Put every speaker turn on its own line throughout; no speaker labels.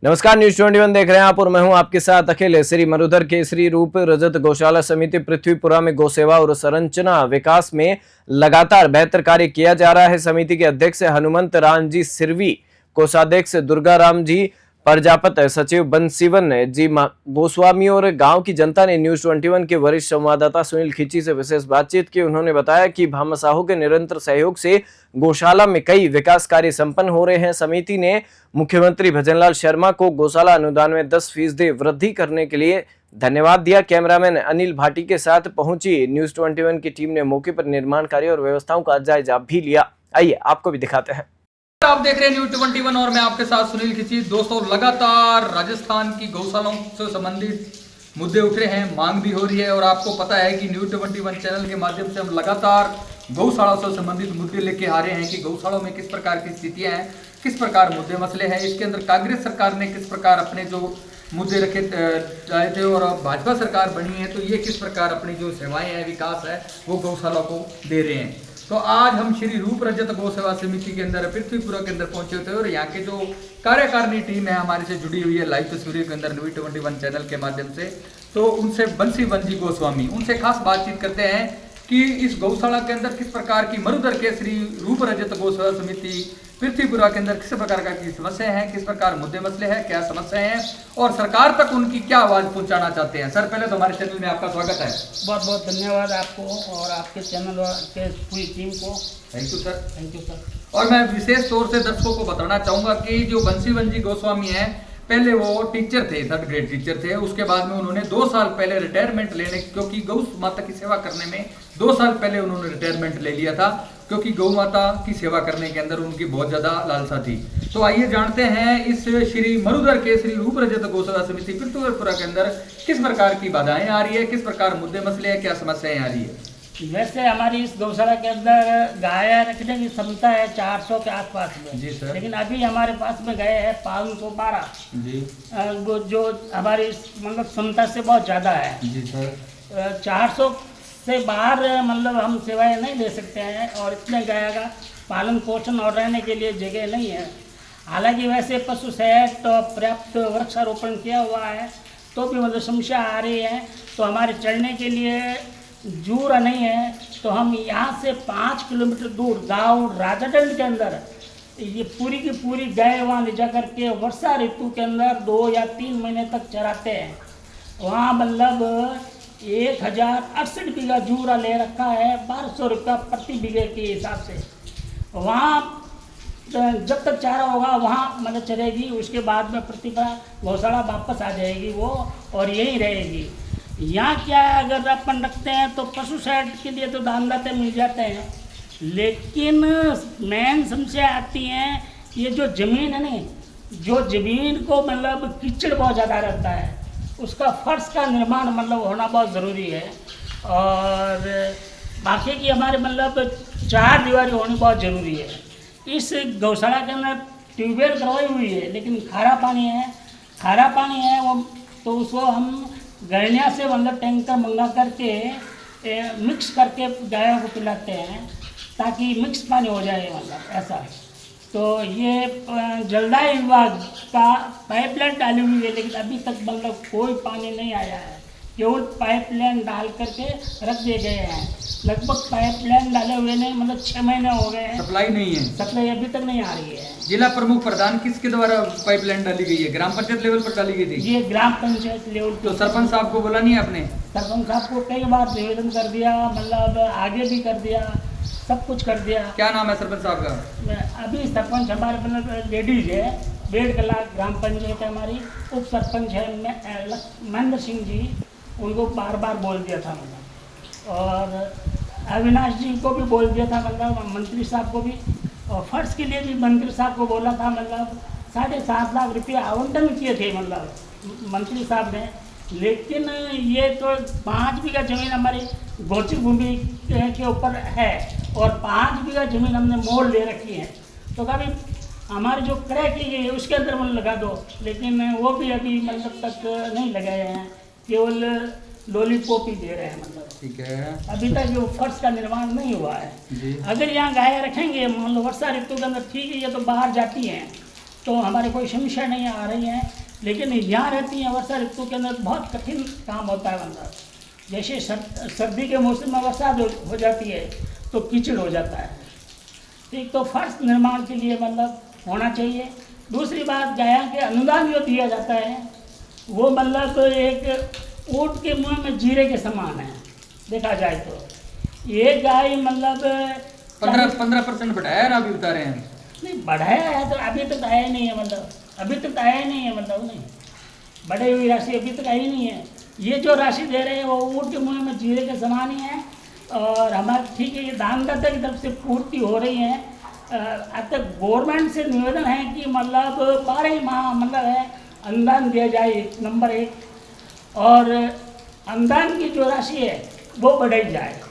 नमस्कार, न्यूज 21 देख रहे हैं आप और मैं हूं आपके साथ अखिल। श्री मरुधर केसरी रूप रजत गौशाला समिति पृथ्वीपुरा में गौसेवा और संरचना विकास में लगातार बेहतर कार्य किया जा रहा है। समिति के अध्यक्ष हनुमंत राम जी सिरवी, कोषाध्यक्ष दुर्गा राम जी प्रजापत, सचिव बंसीवन जी गोस्वामी और गांव की जनता ने न्यूज 21 के वरिष्ठ संवाददाता सुनील खींची से विशेष बातचीत की। उन्होंने बताया कि भामाशाहों के निरंतर सहयोग से गौशाला में कई विकास कार्य संपन्न हो रहे हैं। समिति ने मुख्यमंत्री भजनलाल शर्मा को गौशाला अनुदान में 10% वृद्धि करने के लिए धन्यवाद दिया। कैमरामैन अनिल भाटी के साथ पहुंची न्यूज 21 की टीम ने मौके पर निर्माण कार्य और व्यवस्थाओं का जायजा भी लिया। आइए आपको भी दिखाते हैं।
आप देख रहे हैं न्यूज 21 और मैं आपके साथ सुनील खिची। दोस्तों, लगातार राजस्थान की गौशालाओं से संबंधित मुद्दे उठ रहे हैं, मांग भी हो रही है और आपको पता है कि न्यूज 21 चैनल के माध्यम से हम लगातार गौशाला से संबंधित मुद्दे लेके आ रहे हैं कि गौशालाओं में किस प्रकार की स्थितियां हैं, किस प्रकार मुद्दे मसले हैं। इसके अंदर कांग्रेस सरकार ने किस प्रकार अपने जो मुद्दे रखे चाहे थे और भाजपा सरकार बनी है तो ये किस प्रकार अपनी जो सेवाएं हैं, विकास है, वो गौशाला को दे रहे हैं। तो आज हम श्री रूप रजत गौ सेवा समिति के अंदर पृथ्वीपुरा के अंदर पहुंचे थे और यहाँ के जो कार्यकारिणी टीम है हमारे से जुड़ी हुई है लाइव तस्वीरों के अंदर न्यूज 21 चैनल के माध्यम से, तो उनसे बंसीवन जी गोस्वामी उनसे खास बातचीत करते हैं कि इस गौशाला के अंदर किस प्रकार की मरुधर केसरी रूप रजत गौ सेवा समिति पृथ्वीपुरा के अंदर किस प्रकार की समस्या है, किस प्रकार मुद्दे मसले हैं, क्या समस्याएं हैं और सरकार तक उनकी क्या आवाज पहुंचाना चाहते हैं। सर, पहले तो हमारे चैनल में आपका स्वागत है।
बहुत बहुत धन्यवाद आपको और आपके चैनल के पूरी टीम को।
Thank you sir.
Thank you sir.
और मैं विशेष तौर से दर्शकों को बताना चाहूंगा कि जो बंसीवन जी गोस्वामी हैं, पहले वो टीचर थे, 3rd ग्रेड टीचर थे। उसके बाद में उन्होंने 2 साल पहले रिटायरमेंट लेने, क्योंकि गौ माता की सेवा करने में 2 साल पहले उन्होंने रिटायरमेंट ले लिया था, क्योंकि गौ माता की सेवा करने के अंदर उनकी बहुत ज्यादा लालसा थी। तो आइए जानते हैं इस श्री मरुधर केसरी रूप रजत गौ सेवा समिति पृथ्वीपुरा के अंदर किस प्रकार की बाधाएं आ रही है, किस प्रकार मुद्दे मसले हैं, क्या समस्याएं आ रही है।
वैसे हमारी इस गौशाला के अंदर गाय रखने की क्षमता है 400 के आसपास में। जी सर। लेकिन अभी हमारे पास में गाय है 512 जी, जो हमारी मतलब क्षमता से बहुत ज़्यादा है। जी सर। 400 से बाहर मतलब हम सेवाएं नहीं दे सकते हैं और इतने गाय का पालन पोषण और रहने के लिए जगह नहीं है। हालांकि वैसे पशु शहर तो पर्याप्त वृक्षारोपण किया हुआ है तो भी मतलब समस्या आ रही है। तो हमारे चढ़ने के लिए जूरा नहीं है, तो हम यहाँ से 5 किलोमीटर दूर गांव राजाडंड के अंदर ये पूरी की पूरी गाय वहाँ ले जा करके वर्षा ऋतु के अंदर 2 या 3 महीने तक चराते हैं। वहाँ मतलब 1068 बीघा जूरा ले रखा है, 1200 रुपया प्रति बीघे के हिसाब से। वहाँ जब तक चारा होगा वहाँ मतलब चरेगी, उसके बाद में पृथ्वीपुरा गौशाला वापस आ जाएगी वो और यहीं रहेगी। यहाँ क्या है, अगर अपन रखते हैं तो पशु शेड के लिए तो दानदाते मिल जाते हैं, लेकिन मेन समस्या आती हैं ये जो ज़मीन है ना, जो ज़मीन को मतलब कीचड़ बहुत ज़्यादा रहता है, उसका फर्श का निर्माण मतलब होना बहुत ज़रूरी है। और बाकी की हमारे मतलब 4 दीवारी होनी बहुत ज़रूरी है। इस गौशाला के अंदर ट्यूबवेल करवाई हुई है, लेकिन खारा पानी है वो, तो उसको हम गरनिया से मतलब टैंकर मंगा करके मिक्स करके गायों को पिलाते हैं ताकि मिक्स पानी हो जाए, मतलब ऐसा। तो ये जलदाय विभाग का पाइपलाइन डाली हुई है, लेकिन अभी तक मतलब कोई पानी नहीं आया है। केवल पाइपलाइन डाल करके रख दिए गए हैं। लगभग पाइपलाइन डाले हुए नहीं मतलब 6 महीने हो गए हैं, सप्लाई नहीं है, सप्लाई अभी तक नहीं आ रही है।
जिला प्रमुख प्रधान किसके द्वारा पाइपलाइन डाली गई है? ग्राम पंचायत लेवल पर डाली गई थी?
ये ग्राम पंचायत लेवल।
तो सरपंच साहब को बोला नहीं है आपने?
सरपंच साहब को कई बार निवेदन कर दिया, मतलब आगे भी कर दिया, सब कुछ कर दिया।
क्या नाम है सरपंच साहब का?
अभी सरपंच हमारे मतलब लेडीज है, 1.5 कला ग्राम पंचायत है हमारी। उप सरपंच है महेंद्र सिंह जी, उनको बार बार बोल दिया था मतलब, और अविनाश जी को भी बोल दिया था मतलब, मंत्री साहब को भी, और फर्श के लिए भी मंत्री साहब को बोला था मतलब 7.5 लाख रुपये आवंटन किए थे मतलब मंत्री साहब ने। लेकिन ये तो 5 बीघा ज़मीन हमारी गोचर भूमि के ऊपर है और 5 बीघा ज़मीन हमने मोल ले रखी है, तो कभी हमारी जो क्रय की गई है उसके अंदर मन लगा दो, लेकिन वो भी अभी मतलब तक नहीं लगाए हैं, केवल लॉलीपॉप ही दे रहे हैं मतलब।
ठीक है,
अभी तक जो फर्श का निर्माण नहीं हुआ है जी। अगर यहाँ गाय रखेंगे मान लो वर्षा ऋतु के अंदर ठीक है, ये तो बाहर जाती हैं, तो हमारे कोई समस्या नहीं आ रही है। लेकिन यहाँ रहती हैं वर्षा ऋतु के अंदर बहुत कठिन काम होता है। मतलब जैसे सर्दी के मौसम में वर्षा हो जाती है तो कीचड़ हो जाता है। एक तो फर्श निर्माण के लिए मतलब होना चाहिए। दूसरी बात, गाय के अनुदान जो दिया जाता है वो मतलब एक ऊँट के मुंह में जीरे के समान है देखा जाए तो। ये गाय मतलब
15% बढ़ाया ना अभी उतारे हैं?
नहीं बढ़ाया है तो अभी तक आया नहीं है। मतलब अभी तक आया नहीं है। मतलब नहीं बढ़ी हुई राशि अभी तक आई नहीं है। ये जो राशि दे रहे हैं वो ऊँट के मुंह में जीरे के समान ही है। और हमारे ठीक है, ये दानदाता की तरफ से पूर्ति हो रही है। अब तक गवर्नमेंट से निवेदन है कि मतलब 12 माह मतलब है अनुदान दिया जाए, नंबर 1। और अनुदान की जो राशि है वो बढ़ाई जाए।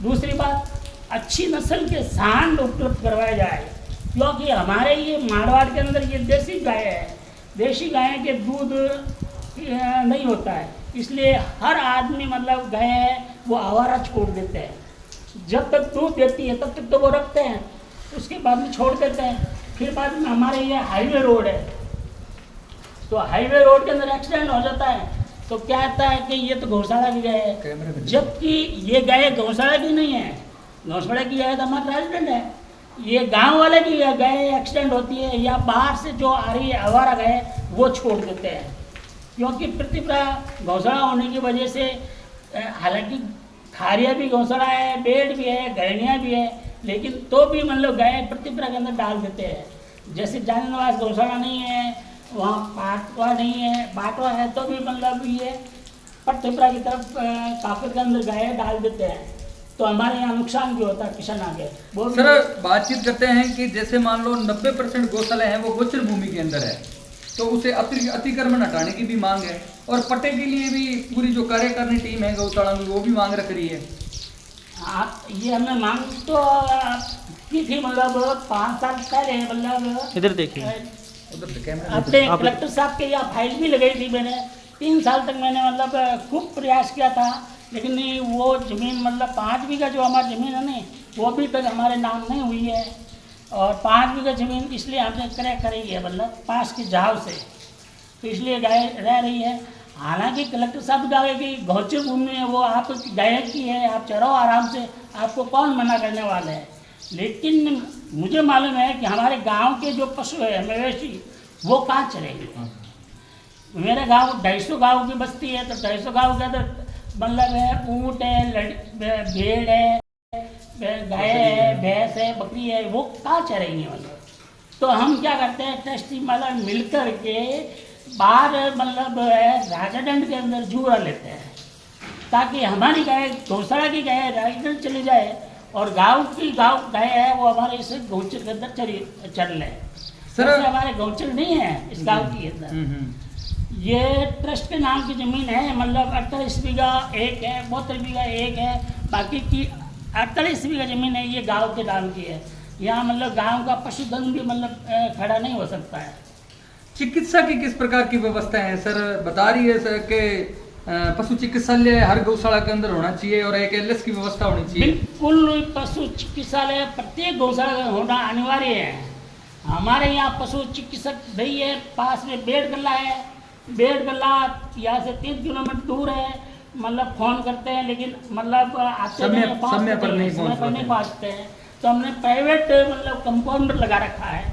दूसरी बात, अच्छी नस्ल के सांड उपलब्ध करवाए जाए, क्योंकि हमारे ये मारवाड़ के अंदर ये देसी गाय है। देशी गाय के दूध नहीं होता है, इसलिए हर आदमी मतलब गाय है वो आवारा छोड़ देते हैं। जब तक दूध देती है तब तक तो वो रखते हैं, उसके बाद में छोड़ देते हैं। फिर बाद में हमारे ये हाईवे रोड है, तो हाईवे रोड के अंदर एक्सीडेंट हो जाता है तो क्या आता है कि ये तो गौशाला की गाय है, जबकि ये गाय गौशाला की नहीं है। गौशाला की गाय तो हमारा रेजिडेंट है। ये गांव वाले की गाय एक्सीडेंट होती है या बाहर से जो आ रही है आवारा गाय वो छोड़ देते हैं, क्योंकि प्रतिप्रा गौशाला होने की वजह से हालांकि खारिया भी गौशाला है, बेड भी है, गैनिया भी है, लेकिन तो भी मतलब गाय प्रतिप्रा के अंदर डाल देते हैं। जैसे जानवास गौशाला नहीं है, वहाँ पाटवा नहीं है, बाटवा है तो भी मतलब ये प्रतिप्रा की तरफ काफिर के अंदर गाय डाल देते हैं, तो हमारे यहाँ नुकसान भी होता है किसान आगे। वो
सर बातचीत करते हैं कि जैसे मान लो 90% गौशाला हैं वो गोचर भूमि के अंदर है, तो उसे अतिक्रमण हटाने की भी मांग है, और पट्टे के लिए भी पूरी जो कार्यकारिणी टीम है गौशाला में वो भी मांग रख रही है।
ये हमने मांग तो की थी, मतलब 5 साल पहले, मतलब
इधर देखिए,
उधर से कैमरा
अपने कलेक्टर साहब के यहाँ फाइल भी लगाई थी मैंने। 3 साल तक मैंने मतलब खूब प्रयास किया था, लेकिन नहीं वो ज़मीन मतलब 5 बीघा जो हमारी ज़मीन है नहीं वो अभी तक हमारे नाम नहीं हुई है। और 5 बीघा ज़मीन इसलिए हमने क्रय करी है मतलब पास के झाव से, तो इसलिए गाय रह रही है। हालांकि कलेक्टर साहब कहा कि गौचर भूमि है वो आप गाय की है, आप चरो आराम से, आपको कौन मना करने वाले हैं। लेकिन मुझे मालूम है कि हमारे गांव के जो पशु है मवेशी वो कहाँ चलेंगे। मेरे गांव 250 गाँव की बस्ती है, तो 250 गाँव के अंदर मतलब है ऊँट है, भेड़ है, गाय है, भैंस है, बकरी है, वो कहाँ चरेंगे मतलब। तो हम क्या करते हैं, ट्रस्टी मतलब मिलकर के बाहर मतलब राजादंड के अंदर जुड़ा लेते हैं, ताकि हमारी गाय गौशाला की गाय राजादंड चली जाए और गांव गाय है वो हमारे इस गौचर के अंदर चल ले। सर हमारे गौचर नहीं है इस गांव के अंदर। ये ट्रस्ट के नाम की ज़मीन है, मतलब 48 बीघा एक है, 72 बीघा एक है, बाकी की 48 बीघा ज़मीन है ये गांव के नाम की है। यहाँ मतलब गांव का पशुधन भी मतलब खड़ा नहीं हो सकता है।
चिकित्सा की किस प्रकार की व्यवस्था है सर? बता रही है सर कि पशु चिकित्सालय हर गौशाला के अंदर होना चाहिए और एक एलएस की व्यवस्था होनी चाहिए।
बिल्कुल, पशु चिकित्सालय प्रत्येक गौशाला में होना अनिवार्य है। हमारे यहाँ पशु चिकित्सक भई है, पास में बेड गल्ला है, बेड गल्ला यहाँ से 3 किलोमीटर दूर है। मतलब फोन करते हैं लेकिन मतलब आते समय पर नहीं पहुँचते हैं, तो हमने प्राइवेट मतलब कंपाउंडर लगा रखा है,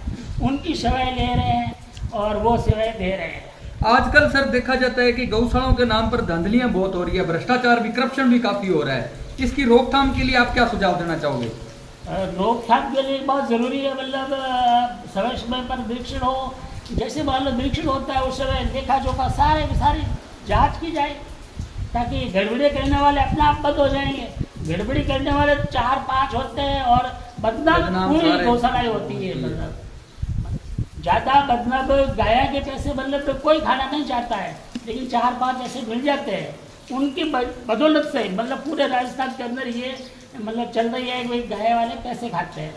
उनकी सेवाएं ले रहे हैं और वो सेवाएं दे रहे हैं।
आजकल सर देखा जाता है कि गौशालाओं के नाम पर धांधलियां बहुत हो रही है, भ्रष्टाचार भी, करप्शन भी काफी हो रहा है। इसकी रोकथाम के लिए आप क्या सुझाव देना चाहोगे?
रोकथाम के लिए बहुत ज़रूरी है, मतलब समय समय पर निरीक्षण हो। जैसे मान लो निरीक्षण होता है उस समय देखा जोखा सारी जांच की जाए, ताकि गड़बड़ी करने वाले अपने आप बंद हो जाएंगे। गड़बड़ी करने वाले 4-5 होते हैं और बदनाम पूरी गौशाला होती है। मतलब ज़्यादा बदनाम गाय के पैसे मतलब तो कोई खाना नहीं चाहता है, लेकिन 4-5 ऐसे मिल जाते हैं, उनकी बदौलत से मतलब पूरे राजस्थान के अंदर ये मतलब चल रही है कि गाय वाले पैसे खाते हैं।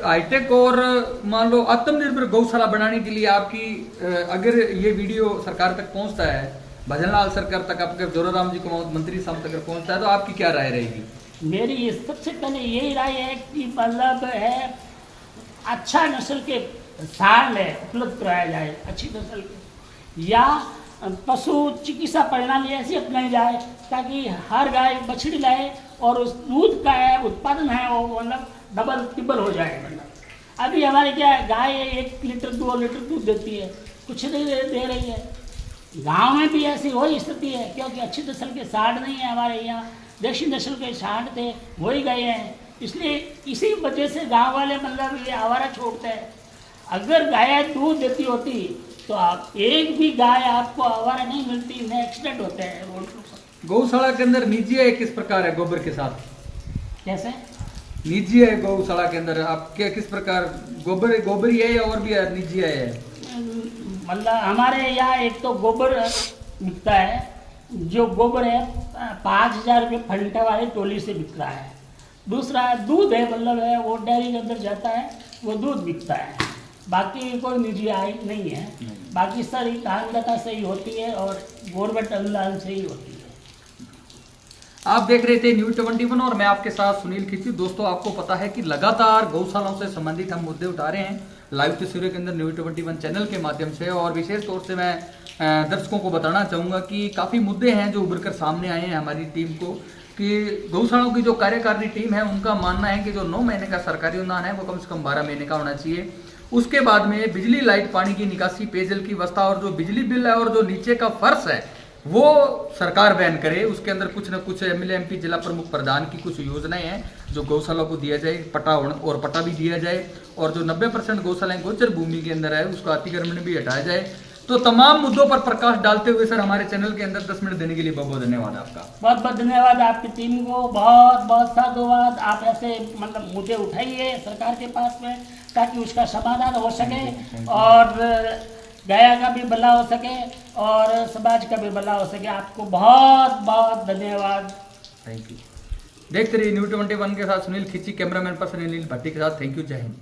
हाईटेक और मान लो आत्मनिर्भर गौशाला बनाने के लिए आपकी अगर ये वीडियो सरकार तक पहुंचता है, भजनलाल सरकार तक, आपके जोराराम जी को मंत्री साहब तक पहुंचता है, तो आपकी क्या राय रहेगी?
मेरी सबसे पहले यही राय है कि मतलब है अच्छा नस्ल के साल है उपलब्ध कराया जाए अच्छी नस्ल के, या पशु चिकित्सा प्रणाली ऐसी अपनाई जाए ताकि हर गाय बछड़ी लाए और उस दूध का है उत्पादन है वो मतलब डबल ट्रिपल हो जाए। मतलब अभी हमारी क्या है, गाय 1 लीटर 2 लीटर दूध देती है, कुछ नहीं दे रही है। गांव में भी ऐसी वही स्थिति है क्योंकि अच्छी नस्ल के सांड नहीं है हमारे यहाँ, देशी नस्ल के सांड थे वही गए हैं, इसलिए इसी वजह से गांव वाले मतलब ये आवारा छोड़ते हैं। अगर गाय दूध देती होती तो आप एक भी गाय आपको आवारा नहीं मिलती, न एक्सीडेंट होते हैं रोड पर।
गौशाला के अंदर निजी है किस प्रकार है गोबर के साथ?
कैसे
निजी है गौशाला के अंदर आप क्या किस प्रकार गोबर ही है या और भी है निजी है?
मतलब हमारे यहाँ एक तो गोबर बिकता है, जो गोबर है 5,000 रुपये फंटा वाली टोली से बिक रहा है। दूसरा दूध है, मतलब है वो डेयरी के अंदर जाता है, वो दूध बिकता है। बाकी कोई निजी आय नहीं है, बाकी सारी कानदाता से ही होती है और गवर्नमेंट अनुदान से ही होती है।
आप देख रहे थे न्यूज़ 21 और मैं आपके साथ सुनील खिची। दोस्तों आपको पता है कि लगातार गौशालाओं से संबंधित हम मुद्दे उठा रहे हैं लाइव तस्वीरों के अंदर न्यूज़ 21 चैनल के माध्यम से, और विशेष तौर से मैं दर्शकों को बताना चाहूँगा कि काफ़ी मुद्दे हैं जो उभर कर सामने आए हैं हमारी टीम को, कि गौशालाओं की जो कार्यकारिणी टीम है उनका मानना है कि जो 9 महीने का सरकारी अनुदान है वो कम से कम 12 महीने का होना चाहिए। उसके बाद में बिजली, लाइट, पानी की निकासी, पेयजल की व्यवस्था और जो बिजली बिल है और जो नीचे का फर्श है वो सरकार बैन करे। उसके अंदर कुछ न कुछ एमएलए, एमपी, जिला प्रमुख, प्रधान की कुछ योजनाएं हैं जो गौशाला को दिया जाए, पट्टा और पट्टा भी दिया जाए, और जो 90% गौशालाएं गोचर भूमि के अंदर है उसका अतिक्रमण भी हटाया जाए। तो तमाम मुद्दों पर प्रकाश डालते हुए सर हमारे चैनल के अंदर 10 मिनट देने के लिए बहुत बहुत धन्यवाद आपका।
बहुत बहुत धन्यवाद आपकी टीम को, बहुत बहुत साधुवाद। आप ऐसे मतलब मुद्दे उठाइए सरकार के पास में ताकि उसका समाधान हो सके और गया का भी भला हो सके और समाज का भी भला हो सके। आपको बहुत बहुत धन्यवाद।
Thank you. देखते रहिए न्यूज़ 21 के साथ सुनील खिची, कैमरामैन पर्सन अनिल भट्टी के साथ। थैंक यू, जय हिंद।